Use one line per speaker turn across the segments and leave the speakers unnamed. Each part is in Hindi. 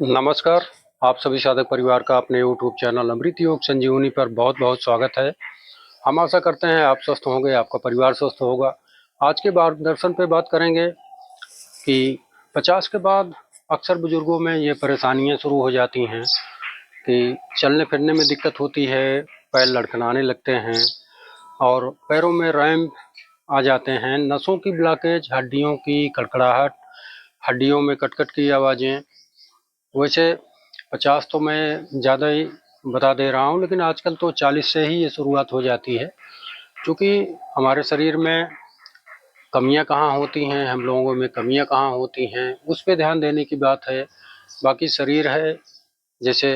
नमस्कार। आप सभी साधक परिवार का अपने यूट्यूब चैनल अमृत योग संजीवनी पर बहुत बहुत स्वागत है। हम आशा करते हैं आप स्वस्थ होंगे, आपका परिवार स्वस्थ होगा। आज के मार्गदर्शन पे बात करेंगे कि 50 के बाद अक्सर बुजुर्गों में ये परेशानियां शुरू हो जाती हैं कि चलने फिरने में दिक्कत होती है, पैर लड़खड़ाने लगते हैं और पैरों में रैंप आ जाते हैं, नसों की ब्लॉकेज, हड्डियों की कड़कड़ाहट, हड्डियों में कटकट की आवाज़ें। वैसे 50 तो मैं ज़्यादा ही बता दे रहा हूँ, लेकिन आजकल तो 40 से ही ये शुरुआत हो जाती है। क्योंकि हमारे शरीर में कमियां कहाँ होती हैं, हम लोगों में कमियां कहाँ होती हैं, उस पे ध्यान देने की बात है। बाकी शरीर है, जैसे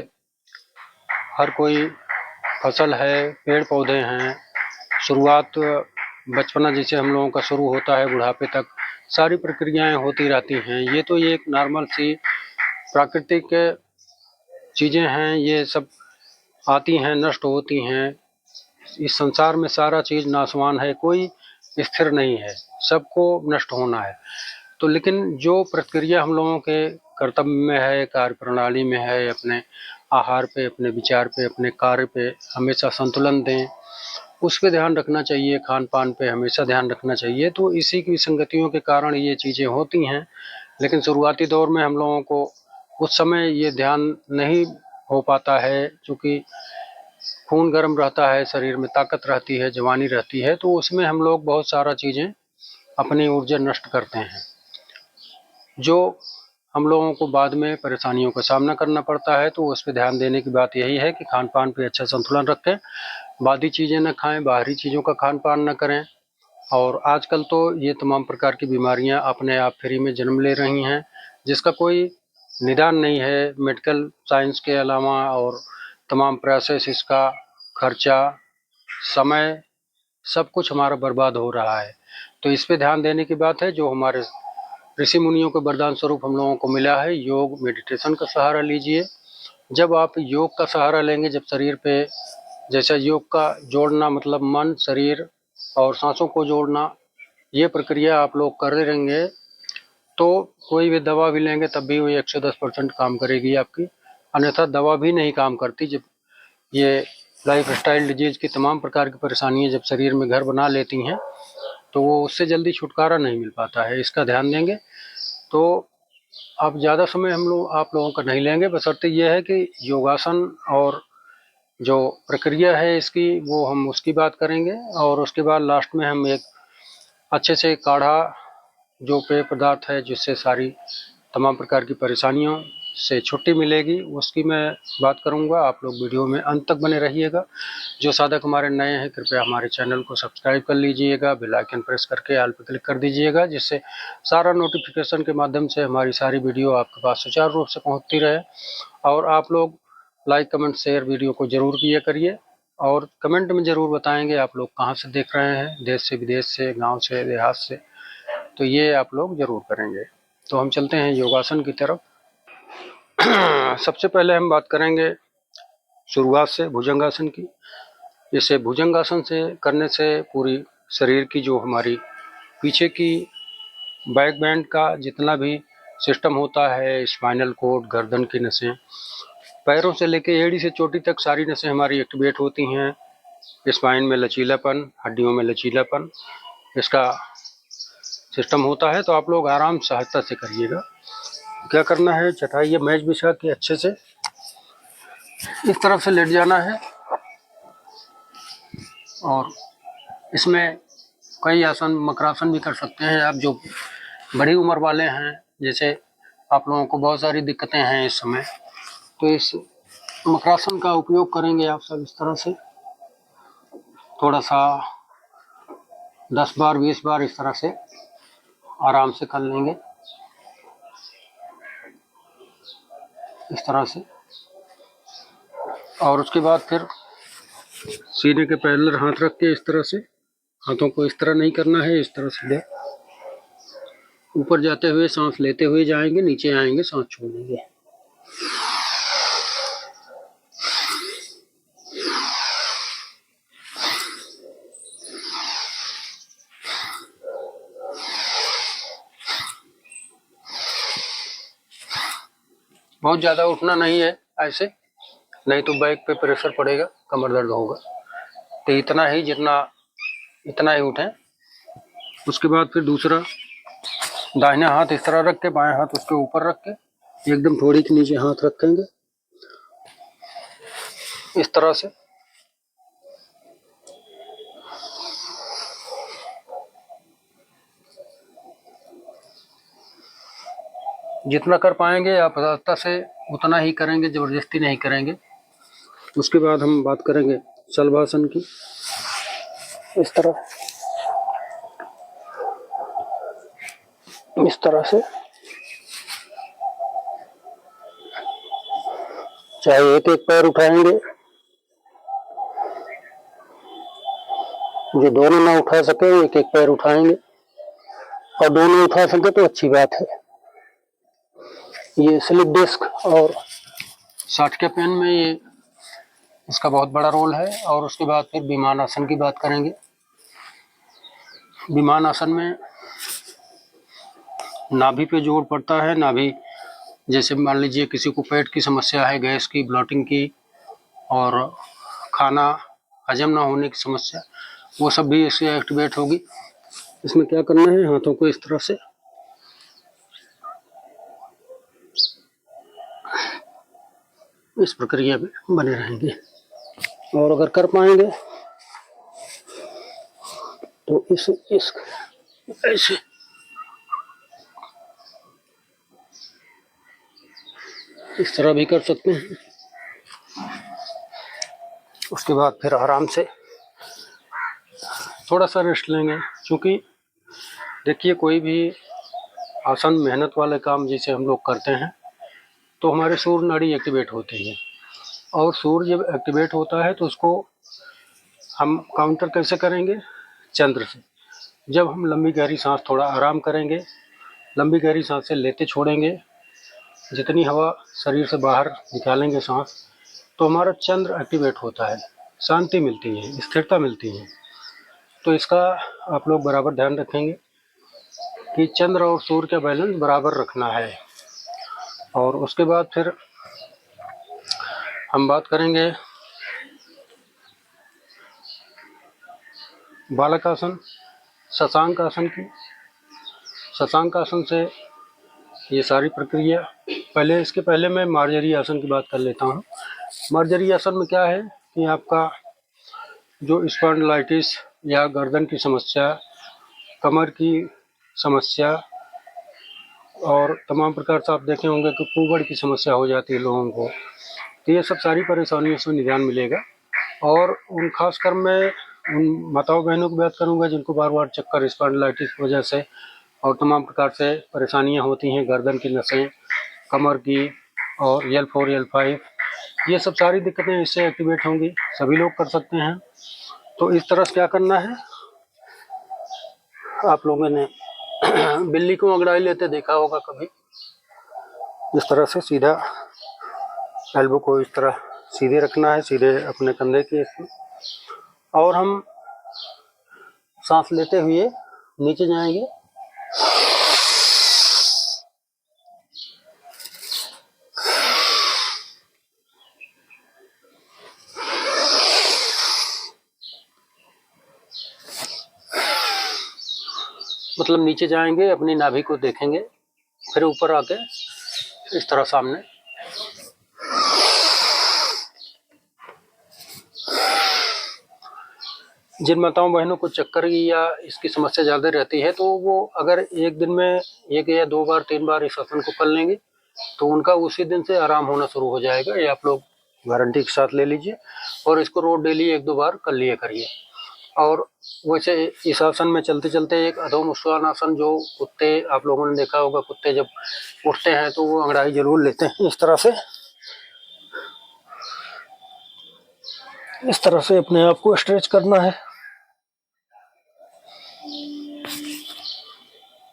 हर कोई फसल है, पेड़ पौधे हैं, शुरुआत बचपना जैसे हम लोगों का शुरू होता है, बुढ़ापे तक सारी प्रक्रियाएं होती रहती हैं। ये तो ये एक नॉर्मल सी प्राकृतिक चीज़ें हैं, ये सब आती हैं, नष्ट होती हैं। इस संसार में सारा चीज़ नाशवान है, कोई स्थिर नहीं है, सबको नष्ट होना है। तो लेकिन जो प्रक्रिया हम लोगों के कर्तव्य में है, कार्य प्रणाली में है, अपने आहार पे, अपने विचार पे, अपने कार्य पे हमेशा संतुलन दें, उस पे ध्यान रखना चाहिए, खान पान पे हमेशा ध्यान रखना चाहिए। तो इसी की विसंगतियों के कारण ये चीज़ें होती हैं। लेकिन शुरुआती दौर में हम लोगों को उस समय ये ध्यान नहीं हो पाता है, क्योंकि खून गर्म रहता है, शरीर में ताकत रहती है, जवानी रहती है, तो उसमें हम लोग बहुत सारा चीज़ें अपनी ऊर्जा नष्ट करते हैं, जो हम लोगों को बाद में परेशानियों का सामना करना पड़ता है। तो उस पर ध्यान देने की बात यही है कि खान पान पे अच्छा संतुलन रखें, बादी चीज़ें न खाएं, बाहरी चीज़ों का खान पान न करें। और आजकल तो ये तमाम प्रकार की बीमारियां अपने आप फ्री में जन्म ले रही हैं, जिसका कोई निदान नहीं है मेडिकल साइंस के अलावा। और तमाम प्रोसेस, इसका खर्चा, समय, सब कुछ हमारा बर्बाद हो रहा है। तो इस पे ध्यान देने की बात है। जो हमारे ऋषि मुनियों के वरदान स्वरूप हम लोगों को मिला है, योग मेडिटेशन का सहारा लीजिए। जब आप योग का सहारा लेंगे, जब शरीर पे, जैसे योग का जोड़ना मतलब मन, शरीर और सांसों को जोड़ना, ये प्रक्रिया आप लोग कर रहेंगे तो कोई भी दवा भी लेंगे तब भी वो 110% काम करेगी आपकी, अन्यथा दवा भी नहीं काम करती। जब ये लाइफ स्टाइल डिजीज की तमाम प्रकार की परेशानियां जब शरीर में घर बना लेती हैं, तो वो उससे जल्दी छुटकारा नहीं मिल पाता है। इसका ध्यान देंगे तो अब ज़्यादा समय हम लोग आप लोगों का नहीं लेंगे। बशर्ते ये है कि योगासन और जो प्रक्रिया है इसकी, वो हम उसकी बात करेंगे। और उसके बाद लास्ट में हम एक अच्छे से काढ़ा, जो पेय पदार्थ है जिससे सारी तमाम प्रकार की परेशानियों से छुट्टी मिलेगी, उसकी मैं बात करूंगा। आप लोग वीडियो में अंत तक बने रहिएगा। जो साधक हमारे नए हैं, कृपया हमारे चैनल को सब्सक्राइब कर लीजिएगा, बेल आइकन प्रेस करके ऑल पर क्लिक कर दीजिएगा, जिससे सारा नोटिफिकेशन के माध्यम से हमारी सारी वीडियो आपके पास सुचारू रूप से पहुँचती रहे। और आप लोग लाइक कमेंट शेयर वीडियो को ज़रूर किया करिए, और कमेंट में ज़रूर बताएंगे आप लोग कहाँ से देख रहे हैं, देश से, विदेश से, गाँव से, देहात से। तो ये आप लोग ज़रूर करेंगे। तो हम चलते हैं योगासन की तरफ। सबसे पहले हम बात करेंगे शुरुआत से भुजंगासन की। इसे भुजंगासन से करने से पूरी शरीर की, जो हमारी पीछे की बैक बैंड का जितना भी सिस्टम होता है, स्पाइनल कोड, गर्दन की नसें, पैरों से लेकर एड़ी से चोटी तक सारी नसें हमारी एक्टिवेट होती हैं। स्पाइन में लचीलापन, हड्डियों में लचीलापन, इसका सिस्टम होता है। तो आप लोग आराम सहजता से करिएगा। क्या करना है, चटाई या मेज बिछा के अच्छे से इस तरफ से लेट जाना है। और इसमें कई आसन, मकरासन भी कर सकते हैं आप, जो बड़ी उम्र वाले हैं। जैसे आप लोगों को बहुत सारी दिक्कतें हैं इस समय, तो इस मकरासन का उपयोग करेंगे आप सब। इस तरह से थोड़ा सा 10 बार 20 बार इस तरह से आराम से कर लेंगे, इस तरह से। और उसके बाद फिर सीने के पैरेलल हाथ रख के इस तरह से, हाथों को इस तरह नहीं करना है, इस तरह से ऊपर जाते हुए सांस लेते हुए जाएंगे, नीचे आएंगे, सांस छोड़ेंगे। बहुत ज़्यादा उठना नहीं है ऐसे, नहीं तो बैक पे प्रेशर पड़ेगा, कमर दर्द होगा। तो इतना ही, इतना ही उठें। उसके बाद फिर दूसरा, दाहिना हाथ इस तरह रख के, बाएं हाथ उसके ऊपर रख के एकदम थोड़ी के नीचे हाथ रखेंगे इस तरह से। जितना कर पाएंगे आप आस्था से उतना ही करेंगे, जबरदस्ती नहीं करेंगे। उसके बाद हम बात करेंगे शलभासन की। इस तरह से चाहे एक एक पैर उठाएंगे, जो दोनों ना उठा सके एक एक पैर उठाएंगे, और दोनों उठा सके तो अच्छी बात है। ये स्लिप डिस्क और साटके पेन में ये इसका बहुत बड़ा रोल है। और उसके बाद फिर विमान आसन की बात करेंगे। विमान आसन में नाभि पे जोर पड़ता है। नाभि, जैसे मान लीजिए किसी को पेट की समस्या है, गैस की, ब्लॉटिंग की, और खाना हजम ना होने की समस्या, वो सब भी इससे एक्टिवेट होगी। इसमें क्या करना है, हाथों को इस तरह से इस प्रक्रिया में बने रहेंगे। और अगर कर पाएंगे तो इस ऐसे इस तरह भी कर सकते हैं। उसके बाद फिर आराम से थोड़ा सा रेस्ट लेंगे, क्योंकि देखिए कोई भी आसन, मेहनत वाले काम जैसे हम लोग करते हैं तो हमारे सूर्य नाड़ी एक्टिवेट होती है। और सूर्य जब एक्टिवेट होता है तो उसको हम काउंटर कैसे करेंगे, चंद्र से। जब हम लंबी गहरी सांस, थोड़ा आराम करेंगे, लंबी गहरी सांसें लेते छोड़ेंगे, जितनी हवा शरीर से बाहर निकालेंगे सांस, तो हमारा चंद्र एक्टिवेट होता है, शांति मिलती है, स्थिरता मिलती है। तो इसका आप लोग बराबर ध्यान रखेंगे कि चंद्र और सूर्य का बैलेंस बराबर रखना है। और उसके बाद फिर हम बात करेंगे बालक आसन, शशांक आसन की। शशांक आसन से ये सारी प्रक्रिया, इसके पहले मैं मार्जरी आसन की बात कर लेता हूँ। मार्जरी आसन में क्या है कि आपका जो स्पॉन्डिलाइटिस या गर्दन की समस्या, कमर की समस्या, और तमाम प्रकार से आप देखे होंगे कि कुबड़ की समस्या हो जाती है लोगों को, तो ये सब सारी परेशानियों से निदान मिलेगा। और उन खासकर मैं उन माताओं बहनों की बात करूंगा जिनको बार बार चक्कर, स्पॉन्डिलाइटिस की वजह से और तमाम प्रकार से परेशानियां होती हैं, गर्दन की नसें, कमर की, और L4 L5, ये सब सारी दिक्कतें इससे एक्टिवेट होंगी। सभी लोग कर सकते हैं। तो इस तरह से क्या करना है, आप लोगों ने बिल्ली को अंगड़ाई लेते देखा होगा कभी। इस तरह से सीधा एल्बो को इस तरह सीधे रखना है, सीधे अपने कंधे के इसमें, और हम सांस लेते हुए नीचे जाएंगे। मतलब नीचे जाएंगे, अपनी नाभि को देखेंगे, फिर ऊपर आके इस तरह सामने, जिन माताओं बहनों को चक्कर की या इसकी समस्या ज़्यादा रहती है, तो वो अगर एक दिन में 1 या 2 बार 3 बार इस आसन को कर लेंगे तो उनका उसी दिन से आराम होना शुरू हो जाएगा। ये आप लोग गारंटी के साथ ले लीजिए। और इसको रोज डेली 1-2 बार कर लिया करिए। और वैसे इस आसन में चलते चलते एक अधो मुस्कान आसन, जो कुत्ते आप लोगों ने देखा होगा, कुत्ते जब उठते हैं तो वो अंगड़ाई जरूर लेते हैं। इस तरह से अपने आप को स्ट्रेच करना है,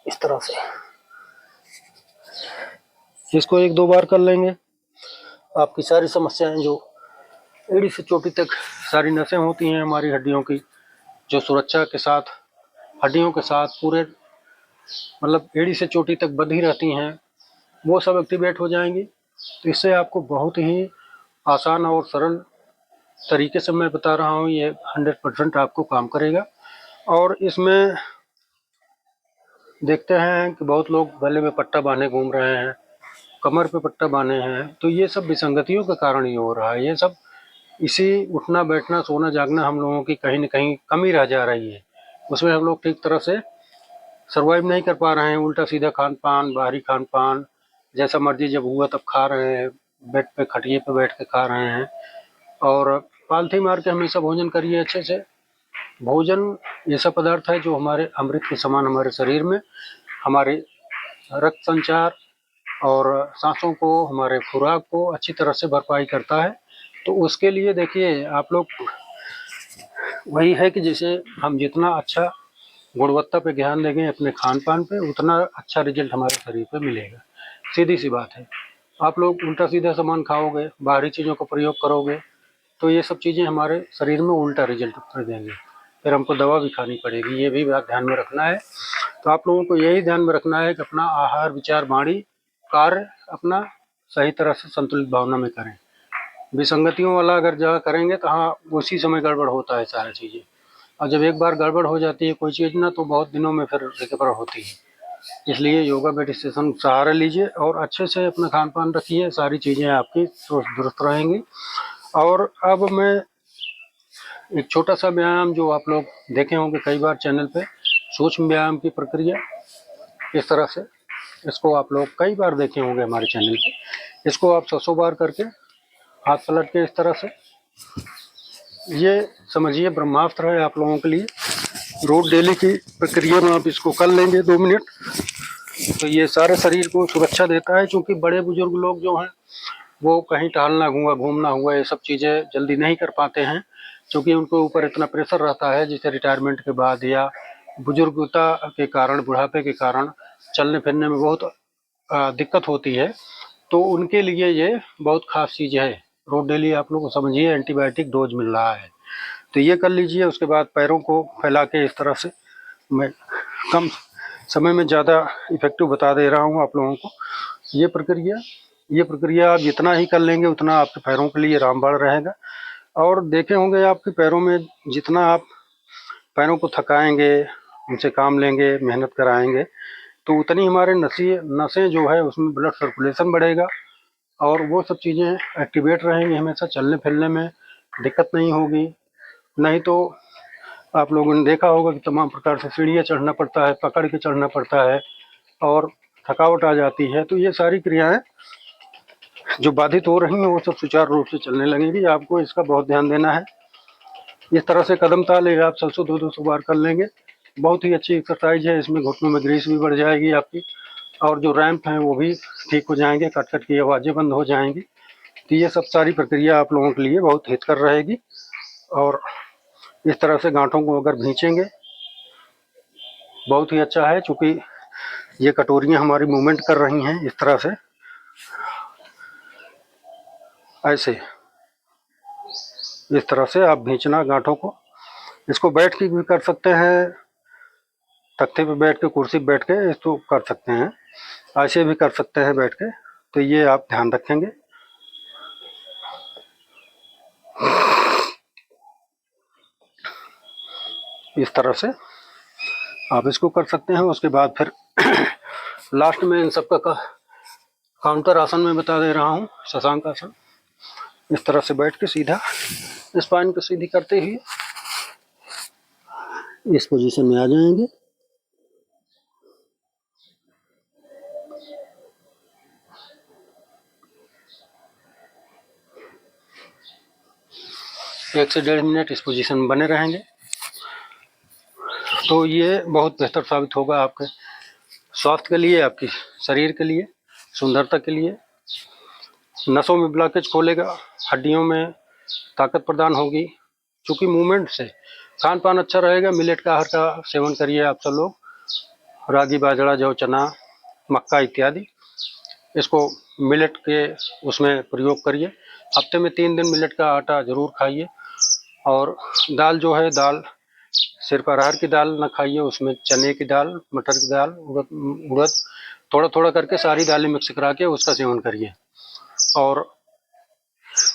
इस तरह से। इसको 1-2 बार कर लेंगे, आपकी सारी समस्याएं, जो एड़ी से चोटी तक सारी नसें होती हैं हमारी हड्डियों की, जो सुरक्षा के साथ हड्डियों के साथ पूरे मतलब एड़ी से चोटी तक बंधी रहती हैं, वो सब एक्टिवेट हो जाएंगी। तो इससे आपको बहुत ही आसान और सरल तरीके से मैं बता रहा हूँ, ये 100% आपको काम करेगा। और इसमें देखते हैं कि बहुत लोग गले में पट्टा बांधे घूम रहे हैं, कमर पे पट्टा बांधे हैं, तो ये सब विसंगतियों के कारण ही हो रहा है। ये सब इसी उठना बैठना सोना जागना हम लोगों की कहीं न कहीं कमी रह जा रही है, उसमें हम लोग ठीक तरह से सर्वाइव नहीं कर पा रहे हैं। उल्टा सीधा खान पान, बाहरी खान पान, जैसा मर्जी जब हुआ तब खा रहे हैं, बेड पे खटिए पे बैठ के खा रहे हैं। और पालथी मार के हमेशा भोजन करिए अच्छे से। भोजन ऐसा पदार्थ है जो हमारे अमृत के समान हमारे शरीर में हमारे रक्त संचार और सांसों को, हमारे खुराक को अच्छी तरह से भरपाई करता है। तो उसके लिए देखिए आप लोग, वही है कि जैसे हम जितना अच्छा गुणवत्ता पे ध्यान देंगे अपने खान पान पे, उतना अच्छा रिजल्ट हमारे शरीर पे मिलेगा। सीधी सी बात है। आप लोग उल्टा सीधा सामान खाओगे, बाहरी चीज़ों का प्रयोग करोगे, तो ये सब चीज़ें हमारे शरीर में उल्टा रिजल्ट कर देंगे, फिर हमको दवा भी खानी पड़ेगी। ये भी बात ध्यान में रखना है। तो आप लोगों को यही ध्यान में रखना है कि अपना आहार विचार वाणी कार्य अपना सही तरह से संतुलित भावना में करें। विसंगतियों वाला अगर जहाँ करेंगे तो हाँ उसी समय गड़बड़ होता है सारी चीज़ें। और जब एक बार गड़बड़ हो जाती है कोई चीज़ ना, तो बहुत दिनों में फिर रिकवर होती है। इसलिए योगा मेडिटेशन सहारा लीजिए और अच्छे से अपना खान पान रखिए, सारी चीज़ें आपकी दुरुस्त रहेंगी। और अब मैं एक छोटा सा व्यायाम जो आप लोग देखे होंगे कई बार चैनल पे, सूक्ष्म व्यायाम की प्रक्रिया, इस तरह से इसको आप लोग कई बार देखे होंगे हमारे चैनल पे। इसको आप 100 बार करके हाथ पलट के इस तरह से, ये समझिए ब्रह्मास्त्र है आप लोगों के लिए। रोज डेली की प्रक्रिया में आप इसको कर लेंगे 2 मिनट, तो ये सारे शरीर को सुरक्षा देता है। क्योंकि बड़े बुजुर्ग लोग जो हैं वो कहीं टहलना हुआ, घूमना हुआ, ये सब चीज़ें जल्दी नहीं कर पाते हैं, क्योंकि उनके ऊपर इतना प्रेशर रहता है। जैसे रिटायरमेंट के बाद या बुजुर्गता के कारण, बुढ़ापे के कारण चलने फिरने में बहुत दिक्कत होती है। तो उनके लिए ये बहुत खास चीज़ है। रोज डेली आप लोग समझिए एंटीबायोटिक डोज मिल रहा है, तो ये कर लीजिए। उसके बाद पैरों को फैला के इस तरह से, मैं कम समय में ज़्यादा इफेक्टिव बता दे रहा हूँ आप लोगों को। ये प्रक्रिया आप जितना ही कर लेंगे उतना आपके पैरों के लिए रामबाण रहेगा। और देखे होंगे आपके पैरों में, जितना आप पैरों को थकाएंगे, उनसे काम लेंगे, मेहनत कराएंगे, तो उतनी हमारे नसें जो है उसमें ब्लड सर्कुलेशन बढ़ेगा और वो सब चीज़ें एक्टिवेट रहेंगी। हमेशा चलने फिरने में दिक्कत नहीं होगी। नहीं तो आप लोगों ने देखा होगा कि तमाम प्रकार से सीढ़ियाँ चढ़ना पड़ता है, पकड़ के चढ़ना पड़ता है और थकावट आ जाती है। तो ये सारी क्रियाएं जो बाधित हो रही हैं वो सब सुचारू रूप से चलने लगेंगी। आपको इसका बहुत ध्यान देना है। इस तरह से कदम ताले आप 100-200 बार कर लेंगे। बहुत ही अच्छी एक्सरसाइज है। इसमें घुटनों में ग्रीस भी बढ़ जाएगी आपकी, और जो रैंप हैं वो भी ठीक हो जाएंगे, कट कट की आवाज़ें बंद हो जाएंगी। तो ये सब सारी प्रक्रिया आप लोगों के लिए बहुत हितकर रहेगी। और इस तरह से गांठों को अगर भींचेंगे बहुत ही अच्छा है, चूँकि ये कटोरियाँ हमारी मूवमेंट कर रही हैं इस तरह से, ऐसे इस तरह से आप भींचना गांठों को। इसको बैठ के भी कर सकते हैं, तख्ते पे बैठ के, कुर्सी पे बैठ के इसको कर सकते हैं, ऐसे भी कर सकते हैं बैठ के। तो ये आप ध्यान रखेंगे। इस तरह से आप इसको कर सकते हैं। उसके बाद फिर लास्ट में इन सबका काउंटर आसन में बता दे रहा हूँ, शशांक आसन। इस तरह से बैठ के सीधा स्पाइन को सीधी करते ही इस पोजीशन में आ जाएंगे। एक से 1.5 मिनट इस पोजीशन में बने रहेंगे। तो ये बहुत बेहतर साबित होगा आपके स्वास्थ्य के लिए, आपकी शरीर के लिए, सुंदरता के लिए। नसों में ब्लॉकेज खोलेगा, हड्डियों में ताकत प्रदान होगी। क्योंकि मूवमेंट से खान पान अच्छा रहेगा। मिलेट का आहार का सेवन करिए आप सब लोग, रागी, बाजरा, जौ, चना, मक्का इत्यादि। इसको मिलेट के उसमें प्रयोग करिए। हफ्ते में 3 दिन मिलेट का आटा ज़रूर खाइए। और दाल जो है, दाल सिर्फ अरहर की दाल ना खाइए, उसमें चने की दाल, मटर की दाल, उड़द, थोड़ा थोड़ा करके सारी दालें मिक्स करा के उसका सेवन करिए। और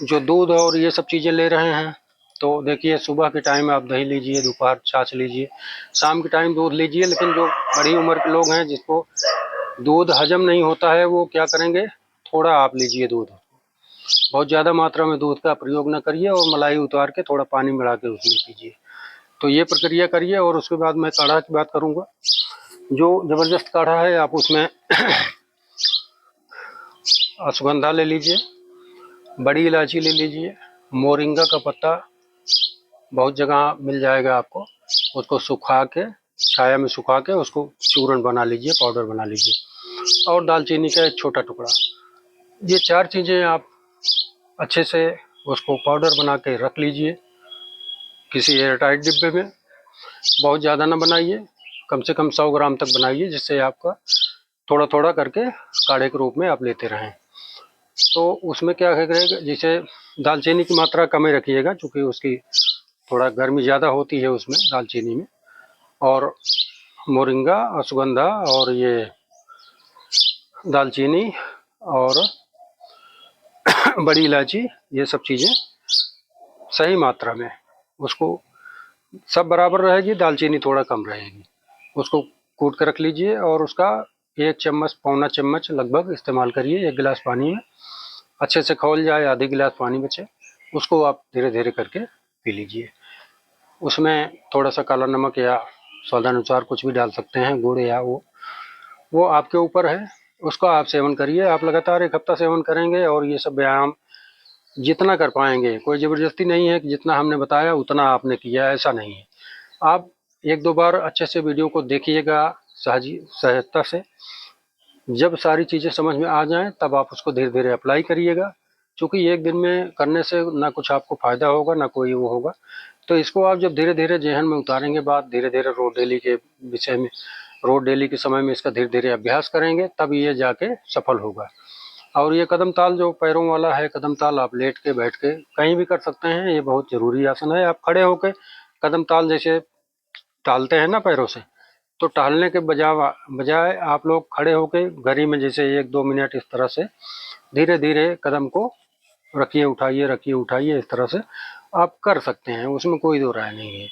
जो दूध और ये सब चीज़ें ले रहे हैं, तो देखिए सुबह के टाइम आप दही लीजिए, दोपहर छाछ लीजिए, शाम के टाइम दूध लीजिए। लेकिन जो बड़ी उम्र के लोग हैं जिसको दूध हजम नहीं होता है, वो क्या करेंगे, थोड़ा आप लीजिए दूध, बहुत ज़्यादा मात्रा में दूध का प्रयोग न करिए और मलाई उतार के थोड़ा पानी मिला के उसमें पीजिए। तो ये प्रक्रिया करिए। और उसके बाद मैं काढ़ा की बात करूँगा। जो ज़बरदस्त काढ़ा है, आप उसमें अश्वगंधा ले लीजिए, बड़ी इलायची ले लीजिए, मोरिंगा का पत्ता बहुत जगह मिल जाएगा आपको, उसको सुखा के छाया में सुखा के उसको चूर्ण बना लीजिए, पाउडर बना लीजिए, और दालचीनी का एक छोटा टुकड़ा। ये 4 चीज़ें आप अच्छे से उसको पाउडर बना के रख लीजिए किसी एयरटाइट डिब्बे में। बहुत ज़्यादा ना बनाइए, कम से कम 100 ग्राम तक बनाइए, जिससे आपका थोड़ा थोड़ा करके काढ़े के रूप में आप लेते रहें। तो उसमें क्या करेगा, जैसे दालचीनी की मात्रा कम ही रखिएगा, क्योंकि उसकी थोड़ा गर्मी ज़्यादा होती है उसमें दालचीनी में। और मोरिंगा, अश्वगंधा और ये दालचीनी और बड़ी इलायची, ये सब चीज़ें सही मात्रा में, उसको सब बराबर रहेगी, दालचीनी थोड़ा कम रहेगी, उसको कूट कर रख लीजिए। और उसका 1 चम्मच पौना चम्मच लगभग इस्तेमाल करिए 1 गिलास पानी में। अच्छे से खौल जाए, आधी गिलास पानी बचे, उसको आप धीरे धीरे करके पी लीजिए। उसमें थोड़ा सा काला नमक या स्वादानुसार कुछ भी डाल सकते हैं, गुड़ या वो आपके ऊपर है। उसका आप सेवन करिए। आप लगातार 1 हफ्ता सेवन करेंगे और ये सब व्यायाम जितना कर पाएंगे, कोई ज़बरदस्ती नहीं है कि जितना हमने बताया उतना आपने किया, ऐसा नहीं है। आप 1-2 बार अच्छे से वीडियो को देखिएगा सहजता से। जब सारी चीज़ें समझ में आ जाएं, तब आप उसको धीरे धीरे अप्लाई करिएगा, क्योंकि एक दिन में करने से ना कुछ आपको फ़ायदा होगा, ना कोई वो होगा। तो इसको आप जब धीरे धीरे ज़हन में उतारेंगे बात, धीरे धीरे रोज़ डेली के विषय में, रोज़ डेली के समय में इसका धीरे धीरे अभ्यास करेंगे, तब ये जाके सफल होगा। और ये कदम ताल जो पैरों वाला है, कदम ताल आप लेट के बैठ के कहीं भी कर सकते हैं। ये बहुत ज़रूरी आसन है। आप खड़े होके कदम ताल जैसे टालते हैं ना पैरों से, तो टहलने के बजाय आप लोग खड़े होके घड़ी में जैसे 1-2 मिनट इस तरह से धीरे धीरे कदम को रखिए उठाइए, इस तरह से आप कर सकते हैं, उसमें कोई दो राय नहीं है।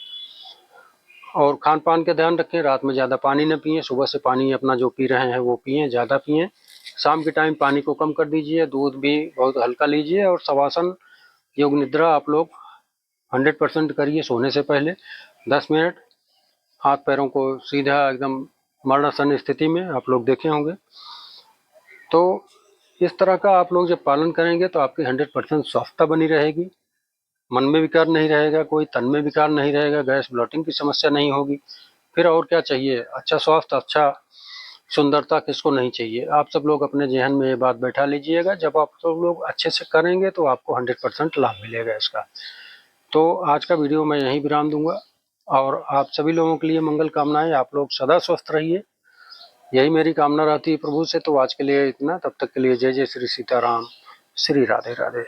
और खान पान का ध्यान रखें, रात में ज़्यादा पानी न पिएं, सुबह से पानी अपना जो पी रहे हैं वो पिएं, ज़्यादा पिएं। शाम के टाइम पानी को कम कर दीजिए, दूध भी बहुत हल्का लीजिए। और शवासन योग निद्रा आप लोग 100% करिए सोने से पहले 10 मिनट। हाथ पैरों को सीधा एकदम मरणासन स्थिति में आप लोग देखे होंगे। तो इस तरह का आप लोग जब पालन करेंगे तो आपकी 100% स्वस्थता बनी रहेगी, मन में विकार नहीं रहेगा, कोई तन में विकार नहीं रहेगा, गैस ब्लॉटिंग की समस्या नहीं होगी। फिर और क्या चाहिए, अच्छा स्वास्थ्य, अच्छा सुंदरता किसको नहीं चाहिए। आप सब लोग अपने जहन में ये बात बैठा लीजिएगा। जब आप सब लोग अच्छे से करेंगे तो आपको 100% लाभ मिलेगा इसका। तो आज का वीडियो मैं यहीं विराम दूंगा और आप सभी लोगों के लिए मंगल कामनाएं। आप लोग सदा स्वस्थ रहिए, यही मेरी कामना रहती है प्रभु से। तो आज के लिए इतना, तब तक के लिए जय जय श्री सीताराम, श्री राधे राधे।